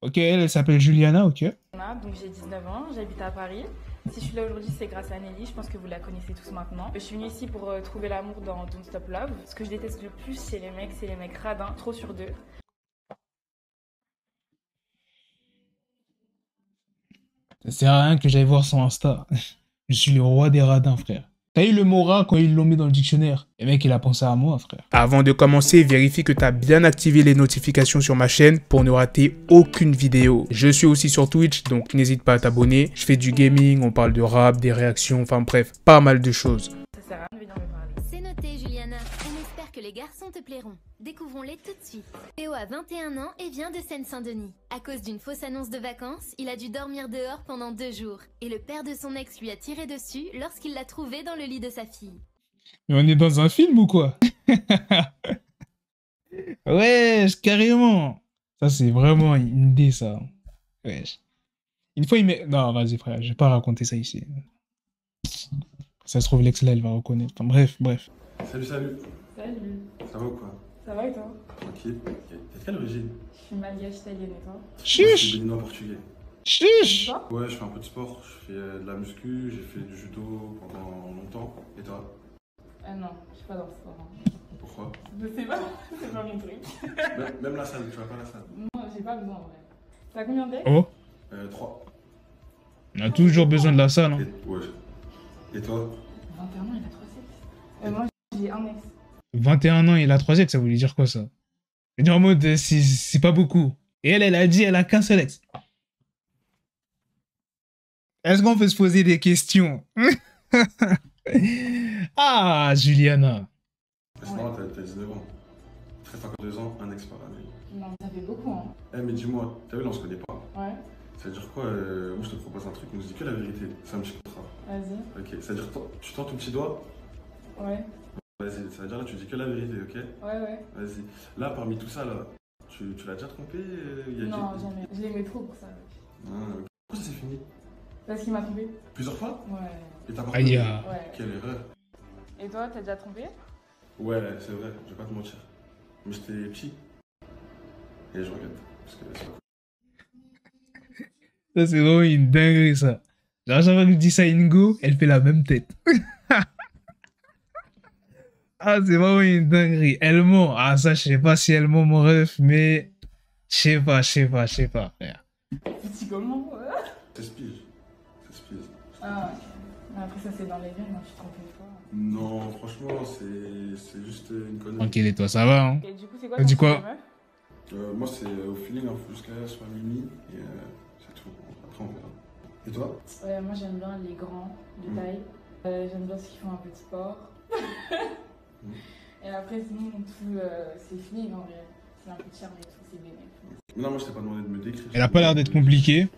Ok, elle s'appelle Juliana, ok. Donc j'ai 19 ans, j'habite à Paris. Si je suis là aujourd'hui, c'est grâce à Nelly, je pense que vous la connaissez tous maintenant. Je suis venue ici pour trouver l'amour dans Don't Stop Love. Ce que je déteste le plus chez les mecs, c'est les mecs radins, trop sur deux. Ça sert à rien que j'aille voir son Insta. Je suis le roi des radins, frère. T'as eu le mot rat quand ils l'ont mis dans le dictionnaire. Le mec, il a pensé à moi, frère. Avant de commencer, vérifie que t'as bien activé les notifications sur ma chaîne pour ne rater aucune vidéo. Je suis aussi sur Twitch, donc n'hésite pas à t'abonner. Je fais du gaming, on parle de rap, des réactions, enfin bref, pas mal de choses. Ça sert à rien de venir me parler. C'est noté, Juliana. On espère que les garçons te plairont. Découvrons-les tout de suite. Théo a 21 ans et vient de Seine-Saint-Denis. À cause d'une fausse annonce de vacances, il a dû dormir dehors pendant 2 jours. Et le père de son ex lui a tiré dessus lorsqu'il l'a trouvé dans le lit de sa fille. Mais on est dans un film ou quoi? Wesh, carrément. Ça, c'est vraiment une idée, ça. Wesh. Une fois, il met... Non, vas-y, frère, je vais pas raconter ça ici. Ça se trouve, l'ex, là, elle va reconnaître. Enfin, bref. Salut, salut. Salut. Ça va ou quoi? Ça va et toi? Tranquille. Ok. T'es de quelle origine? Je suis malgache italienne et toi? Moi, je suis Chuch. béninois portugais. Chuch. Toi? Ouais, je fais un peu de sport. Je fais de la muscu, j'ai fait du judo pendant longtemps. Et toi? Non, je suis pas dans ce sport. Hein. Pourquoi? Je sais pas, c'est pas mon truc. Même la salle, tu vas pas à la salle? Non, j'ai pas besoin en vrai. T'as combien d'ex? Oh, 3. on a toujours besoin de la salle, hein. Ouais. Et toi? 21 ans, il a 3 sexes. Moi, j'ai un ex. 21 ans, il a 3 ex, ça voulait dire quoi, ça? Je veux dire en mode, c'est pas beaucoup. Et elle a dit, elle a qu'un seul ex. Est-ce qu'on peut se poser des questions? Ah, Juliana. C'est marrant, t'as 19 ans. Tu restes encore 2 ans, un ex par année. Non, ça fait beaucoup, hein. Eh, mais dis-moi, t'as vu, là, on se connaît pas. Ouais, Ça veut dire quoi? Moi, je te propose un truc, on se dit que la vérité. C'est un petit contrat. vas-y. Ok, ça veut dire, tu tends ton petit doigt? Ouais, Vas-y, ça veut dire là, tu dis que la vérité, ok? ouais. Vas-y. Là, parmi tout ça, là, tu l'as déjà trompé? Non, jamais. Je l'aimais trop pour ça. Ah, ok. Pourquoi ça s'est fini? Parce qu'il m'a trompé? Plusieurs fois? Ouais. Et t'as pas Aïe. Ouais. Quelle erreur. Et toi, t'as déjà trompé? Ouais, c'est vrai, je vais pas te mentir. Mais j'étais petit. Et je regrette. Parce que c'est pas cool. Ça, c'est vraiment une dinguerie, ça. Genre, chaque fois que je dis ça à Ingo, elle fait la même tête. Ah, c'est vraiment une dinguerie. Elle ment. Ah, ça, je sais pas si elle ment, mon ref, mais... Je sais pas, frère. Petit comment? Ouais. Ça se pige. Ça se pige. Ah, ok. Mais après, ça, c'est dans les veines, moi, tu te trompes une fois. Non, franchement, c'est juste une connerie. Tranquille, et toi, ça va, hein? Et du coup, c'est quoi T'as ton dit quoi? style de meuf? Moi, c'est au feeling, hein, jusqu'à soit minuit. Et c'est tout. Après, on verra. Et toi? Moi, j'aime bien les grands de taille. J'aime bien ceux qui font un peu de sport. Et après, sinon, tout, c'est feeling en vrai. C'est un peu de charme et tout, c'est bénéfique. Mais non, moi, je t'ai pas demandé de me décrire. Elle a pas l'air d'être compliquée.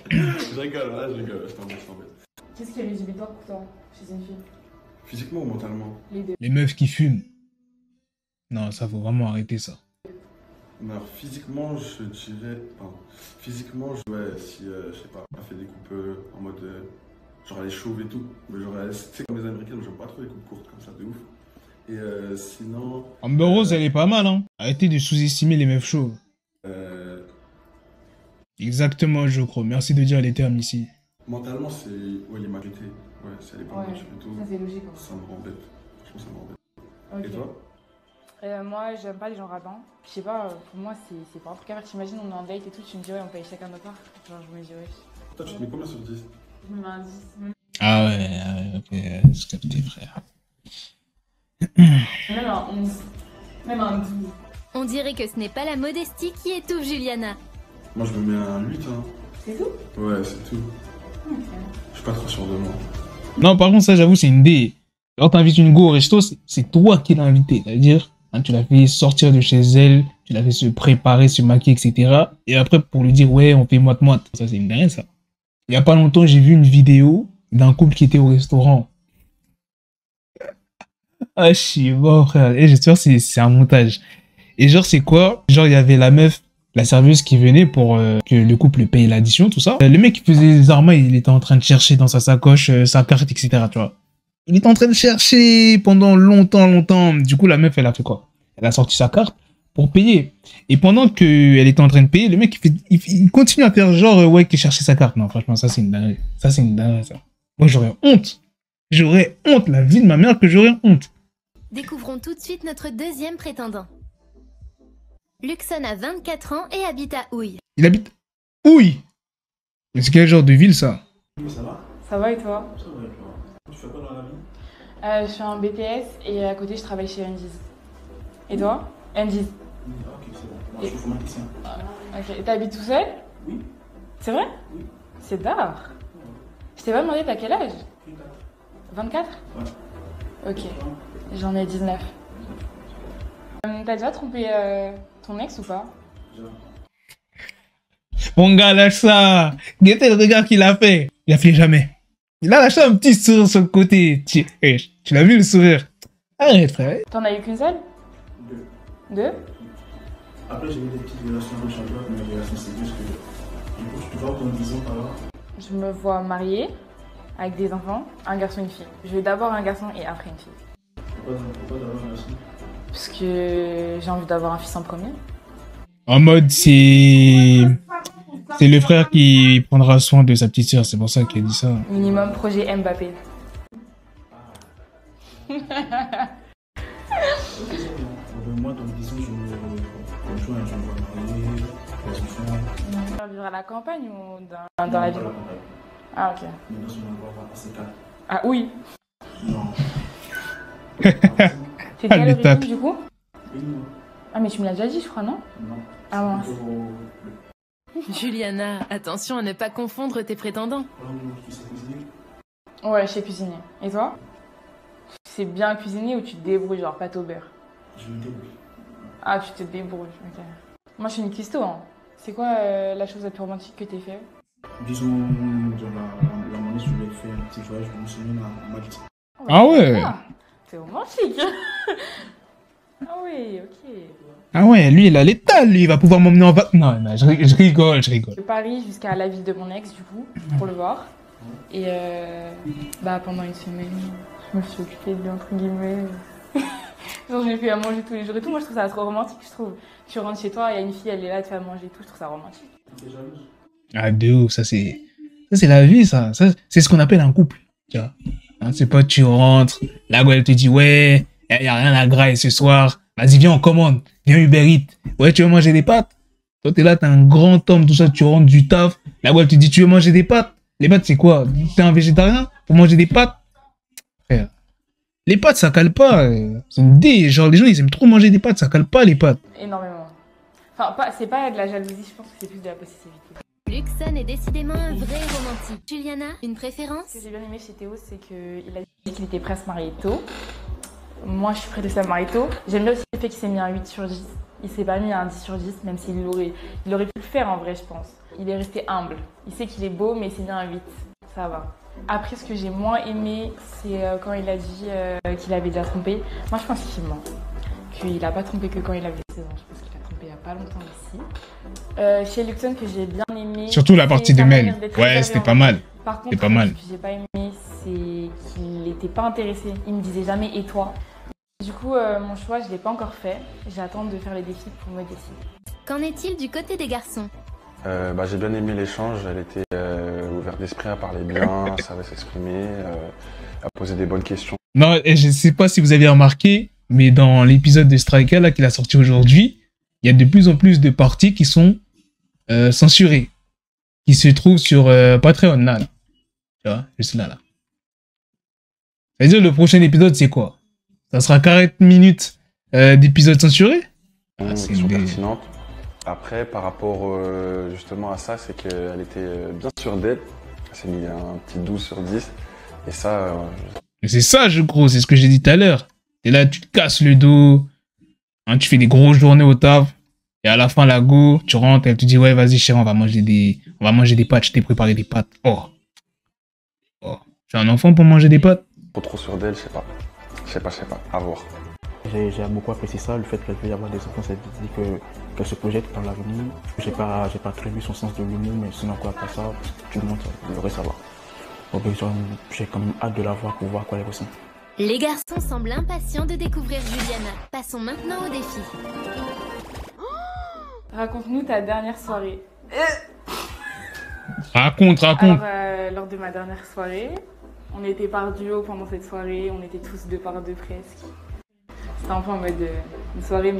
Je rigole, là, je rigole. Je t'embête. Qu'est-ce qui est rédhibitoire pour toi chez une fille? Physiquement ou mentalement? Les deux. Les meufs qui fument. Non, ça, faut vraiment arrêter ça. Alors, physiquement, je dirais. Pardon. Physiquement, ouais, si, je sais pas, elle fait des coupes en mode. Genre, elle est chauve et tout. Mais genre, tu sais, comme les américaines, moi, j'aime pas trop les coupes courtes comme ça, de ouf. Et sinon. Amber Rose, elle est pas mal, hein. Arrêtez de sous-estimer les meufs chauves. Exactement, je crois. Merci de dire les termes ici. Mentalement, c'est. Ouais, l'immaturité. Ouais, si elle est pas Ouais, mature et tout. ça c'est logique. En Ça me rend bête. Franchement, ça me rend bête. Ok. Et toi? Moi, j'aime pas les gens radins. Je sais pas, pour moi, c'est pas un truc à faire. T'imagines, on est en date et tout, tu me dis, ouais, on paye chacun notre part. Genre, je me dis, ouais. Toi, tu te mets combien sur 10? Je me mets un 10. Ah ouais, ok, c'est capté, frère. Même un 11. Même un 12. On dirait que ce n'est pas la modestie qui étouffe Juliana. Moi, je me mets un 8, hein. C'est tout? Ouais, c'est tout. Ok. Je suis pas trop sûr de moi. Non, par contre, ça, j'avoue, c'est une idée. Quand t'invites une go au resto, c'est toi qui l'as invitée. C'est-à-dire, hein, tu l'as fait sortir de chez elle, tu l'as fait se préparer, se maquiller, etc. Et après, pour lui dire, ouais, on fait moite-moite. Ça, c'est une dingue, ça. Il y a pas longtemps, j'ai vu une vidéo d'un couple qui était au restaurant. Ah, je suis mort, frère. Et j'espère que c'est un montage. Et genre, c'est quoi? Genre, il y avait la meuf, la serveuse qui venait pour que le couple paye l'addition, tout ça. Le mec qui faisait les armes, il était en train de chercher dans sa sacoche sa carte, etc. Tu vois. Il était en train de chercher pendant longtemps. Du coup, la meuf, elle a fait quoi? Elle a sorti sa carte pour payer. Et pendant qu'elle était en train de payer, le mec, il continue à faire genre, ouais, qu'il cherchait sa carte. Non, franchement, ça, c'est une dinguerie. Ça, c'est une dinguerie, ça. Moi, j'aurais honte. J'aurais honte, la vie de ma mère, que j'aurais honte. Découvrons tout de suite notre deuxième prétendant. Luxon a 24 ans et habite à Houille. Il habite... Houille. Mais c'est quel genre de ville, ça? Ça va? Ça va et toi? Ça va et toi? Tu fais quoi dans la vie? Je fais un BTS et à côté je travaille chez Endiz. Et toi? Endiz. Ah, ok, c'est bon. Moi, je suis informaticien. Ok. Et t'habites tout seul? Oui. C'est vrai? Oui. C'est tard. Je t'ai pas demandé t'as quel âge? 24? Ouais. Ok. J'en ai 19. T'as déjà trompé ton ex ou pas? Mon gars, lâche ça. Guettez le regard qu'il a fait. Il a fait jamais. Il a lâché un petit sourire sur le côté. Tu l'as vu le sourire? Arrête, frère. T'en as eu qu'une seule? Deux? Après, j'ai eu des petites relations avec Charlotte, mais les relations c'est juste que. Du coup, tu te vois dans 10 ans par là? Je me vois mariée, avec des enfants, un garçon et une fille. Je vais d'abord un garçon et après une fille. Pourquoi d'avoir un garçon? Parce que j'ai envie d'avoir un fils en premier. En mode, c'est le frère qui prendra soin de sa petite sœur. C'est pour ça qu'il a dit ça. Minimum projet Mbappé. Moi, dans 10 ans, je me rejoins, je me vois marier, les enfants. Tu vas vivre à la campagne ou dans la ville? Ah, ok. Mais dans son endroit assez calme. Ah, oui. Non. C'est quelle les origine tapes. du coup? Et non. Ah, mais tu me l'as déjà dit, je crois, non? Non. Ah, mince. Juliana, attention à ne pas confondre tes prétendants. Tu sais cuisiner? Ouais, je sais cuisiner. Et toi? Tu sais bien cuisiner ou tu te débrouilles, genre pâte au beurre? Je me débrouille. Ah, tu te débrouilles, ok. Moi, je suis une cuistot, hein. C'est quoi la chose la plus romantique que t'aies fait? Disons, dans la monnaie, je voulais faire un petit voyage de une semaine à Maldives. Ah ouais. C'est romantique. Ah oui, ok. Ah ouais, lui, il a l'état, lui. Il va pouvoir m'emmener en vacances. Non, je rigole. De Paris jusqu'à la ville de mon ex, du coup, pour le voir. Et pendant une semaine, je me suis occupée de lui, entre guillemets. Genre, je lui ai fait à manger tous les jours et tout. Moi, je trouve ça trop romantique, je trouve. Tu rentres chez toi, il y a une fille, elle est là, elle te fait à manger et tout. Je trouve ça romantique. T'es jalouse? Ah, de ouf, ça c'est la vie, ça. C'est ce qu'on appelle un couple, tu vois. Hein, c'est pas tu rentres, la gueule te dit, ouais, y a rien à grailler ce soir. Vas-y, viens, on commande. Viens Uber Eats. Ouais, tu veux manger des pâtes? Toi, t'es là, t'es un grand homme, tout ça, tu rentres du taf. La gueule te dit, tu veux manger des pâtes? Les pâtes, c'est quoi? T'es un végétarien pour manger des pâtes? Frère, les pâtes, ça cale pas. C'est une idée. Genre, les gens, ils aiment trop manger des pâtes, ça cale pas, les pâtes. Énormément. Enfin, c'est pas de la jalousie, je pense que c'est plus de la possessivité. Luxon est décidément un vrai romantique. Juliana, une préférence? Ce que j'ai bien aimé chez Théo, c'est qu'il a dit qu'il était prêt à se marier tôt. Moi, je suis prête à se marier tôt. J'aime bien aussi le fait qu'il s'est mis un 8 sur 10. Il s'est pas mis un 10 sur 10, même s'il aurait pu le faire en vrai, je pense. Il est resté humble. Il sait qu'il est beau, mais il s'est mis un 8. Ça va. Après, ce que j'ai moins aimé, c'est quand il a dit qu'il avait déjà trompé. Moi, je pense qu'il ment. Qu'il a pas trompé que quand il avait 16 ans. Je pense qu'il a trompé il y a pas longtemps aussi. Chez Luxon, que j'ai bien aimé. Surtout la partie de Mel. Ouais, c'était pas mal. Par contre, c'est pas mal. Ce que j'ai pas aimé, c'est qu'il n'était pas intéressé. Il me disait jamais « et toi ?» Du coup, mon choix, je l'ai pas encore fait. J'attends de faire les défis pour me décider. Qu'en est-il du côté des garçons? J'ai bien aimé l'échange, elle était ouverte d'esprit, à parler bien, elle savait s'exprimer, à poser des bonnes questions. Non, et je sais pas si vous avez remarqué, mais dans l'épisode de Striker là qu'il a sorti aujourd'hui, il y a de plus en plus de parties qui sont censurées, qui se trouvent sur Patreon là. Tu vois, juste là. Ça veut dire le prochain épisode c'est quoi? Ça sera 40 minutes d'épisode censuré? C'est une question pertinente. Après, par rapport justement à ça, c'est qu'elle était bien sûre d'elle. Elle s'est mis un petit 12 sur 10. Et ça... Mais c'est ça, je crois, c'est ce que j'ai dit tout à l'heure. Et là, tu te casses le dos. Hein, tu fais des grosses journées au taf. Et à la fin, la go, tu rentres, elle te dit, ouais, vas-y, chérie, on va manger des pâtes. Je t'ai préparé des pâtes. Oh. Tu es un enfant pour manger des pâtes? Trop sûr d'elle, je sais pas. À voir. J'ai beaucoup apprécié ça, le fait qu'elle veuille avoir des enfants, ça veut dire qu'elle se projette dans l'avenir. J'ai pas très vu son sens de l'humour, mais sinon quoi, après ça, tout le monde devrait savoir. Donc j'ai quand même hâte de la voir pour voir quoi elle ressent. Les garçons semblent impatients de découvrir Juliana. Passons maintenant au défi. Raconte-nous ta dernière soirée. Raconte. Alors, lors de ma dernière soirée, on était par duo pendant cette soirée, on était tous 2 par 2 presque. C'était un peu en mode une soirée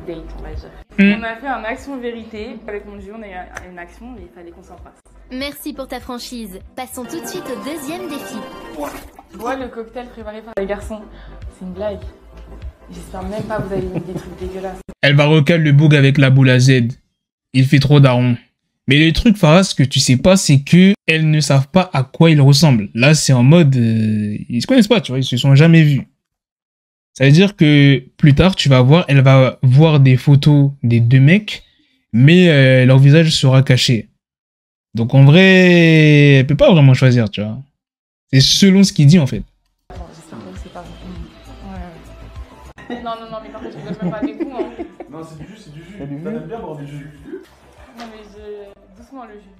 date, on va dire. On a fait un action-vérité. Avec mon duo, on a eu une action et il fallait qu'on s'en fasse. Merci pour ta franchise. Passons tout de suite au deuxième défi. Bois le cocktail préparé par les garçons. C'est une blague. J'espère même pas que vous avez mis des trucs dégueulasses. Elle va recaler le bug avec la boule à Z. Il fait trop daron. Mais le truc, Farah, ce que tu sais pas, c'est que elles ne savent pas à quoi ils ressemblent. Là, c'est en mode... ils se connaissent pas, tu vois, ils se sont jamais vus. Ça veut dire que plus tard, tu vas voir, elle va voir des photos des 2 mecs, mais leur visage sera caché. Donc en vrai, elle peut pas vraiment choisir, tu vois. C'est selon ce qu'il dit, en fait. J'espère que c'est pas ouais. Non, mais par contre, je rigole même pas avec vous. Hein. Non, c'est du jus. T'aimes bien boire du jus. Non, mais doucement le jus.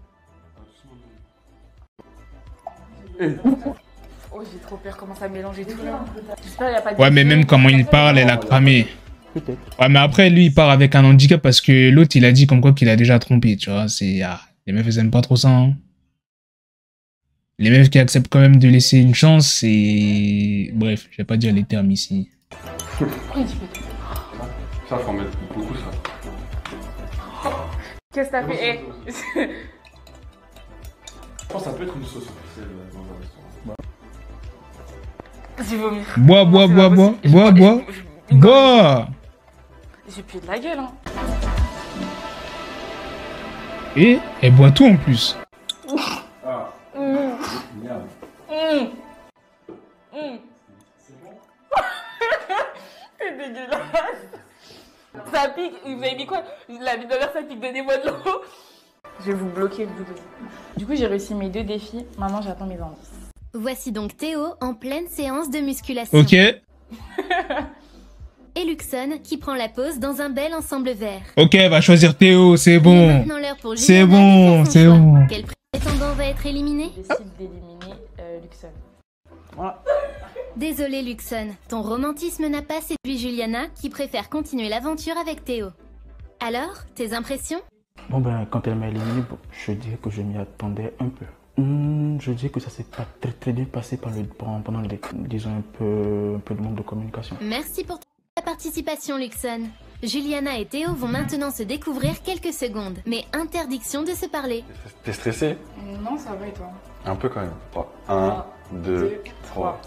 Oh, j'ai trop peur, comment ça mélanger tout là. J'espère qu'il n'y a pas de... Ouais, mais même comment il parle, elle a cramé. Peut-être. Ouais, mais après, lui, il part avec un handicap parce que l'autre, il a dit comme quoi qu'il a déjà trompé, tu vois. C'est... Ah, les meufs, elles aiment pas trop ça, hein. Les meufs qui acceptent quand même de laisser une chance, c'est... Bref, je vais pas dire les termes ici. Ça, faut en mettre beaucoup, ça. Qu'est-ce que t'as fait? Je pense que ça peut être une sauce officielle dans un restaurant. J'ai vomi. Bois. J'ai pué de la gueule, hein. Et elle boit tout en plus. Ah. C'est dégueulasse. Ça pique. Vous avez mis quoi? La vie de ma mère, ça pique. Donnez-moi de l'eau. Je vais vous bloquer le bout de... Du coup, j'ai réussi mes 2 défis. Maintenant, j'attends mes indices. Voici donc Théo en pleine séance de musculation. Ok. Et Luxon qui prend la pause dans un bel ensemble vert. Ok, va choisir Théo, c'est bon. Maintenant l'heure pour C'est Juliana bon, de faire son c'est choix. bon. Quel prétendant va être éliminé? Je décide d'éliminer Luxon. Voilà. Désolé Luxon, ton romantisme n'a pas séduit Juliana qui préfère continuer l'aventure avec Théo. Alors, tes impressions? Bon ben, quand elle m'a éliminé, bon, je dirais que je m'y attendais un peu. Je dirais que ça s'est pas très bien passé pendant le disons un peu de manque de communication. Merci pour ta participation Luxon. Juliana et Théo vont maintenant se découvrir quelques secondes, mais interdiction de se parler. T'es stressé? Non, ça va et toi? Un peu quand même. 1, 2, 3.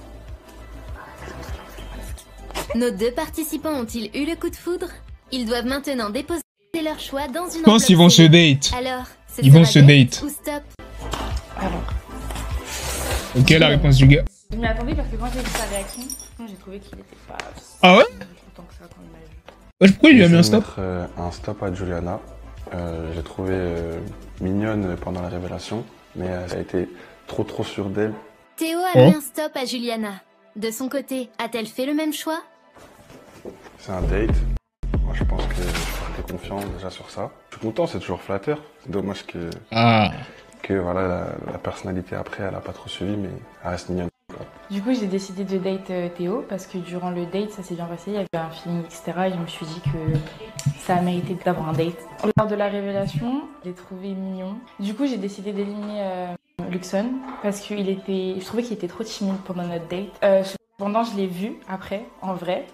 Nos 2 participants ont-ils eu le coup de foudre? Ils doivent maintenant déposer leur choix dans une Je pense qu'ils vont se date. Alors, ce Ils vont sera se date. ou stop? Alors, Ok, la réponse du gars. je m'y attendais parce que quand j'ai vu sa réaction, j'ai trouvé qu'il était pas... Ah ouais? Autant que ça quand il m'a vu. Ouais, pourquoi il lui a mis un stop? Un stop à Juliana. J'ai trouvé mignonne pendant la révélation, mais ça a été trop sûr d'elle. Théo a mis un stop à Juliana. De son côté, a-t-elle fait le même choix? C'est un date. Moi, je pense que je suis confiant déjà sur ça. Je suis content, c'est toujours flatteur. C'est dommage que voilà, la personnalité après, elle a pas trop suivi, mais elle reste mignonne. Du coup, j'ai décidé de date Théo parce que durant le date, ça s'est bien passé. Il y avait un feeling, etc. Et je me suis dit que ça a mérité d'avoir un date. Lors de la révélation, je l'ai trouvé mignon. Du coup, j'ai décidé d'éliminer Luxon parce que je trouvais qu'il était trop timide pendant notre date. Cependant, je l'ai vu après, en vrai.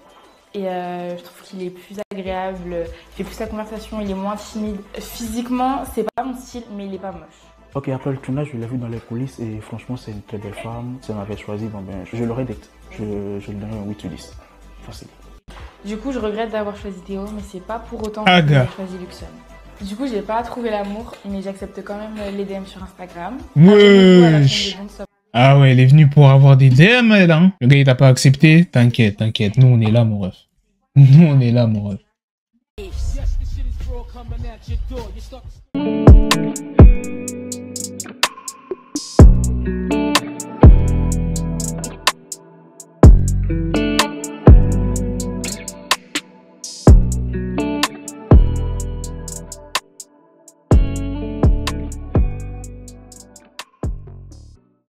Et je trouve qu'il est plus agréable, il fait plus la conversation, il est moins timide. Physiquement, c'est pas mon style, mais il est pas moche. Ok, après le tournage, je l'ai vu dans les coulisses et franchement, c'est une très belle femme. Si elle m'avait choisi, bon ben, je l'aurais date. Je lui donnerais un 8 sur 10. Facile. Du coup, je regrette d'avoir choisi Théo, mais c'est pas pour autant que j'ai choisi Luxon. Du coup, j'ai pas trouvé l'amour, mais j'accepte quand même les DM sur Instagram. Wesh. Ah ouais, elle est venue pour avoir des DM, elle, hein. Le gars, il t'a pas accepté. T'inquiète. Nous, on est là, mon ref. Nous, on est là, mon ref.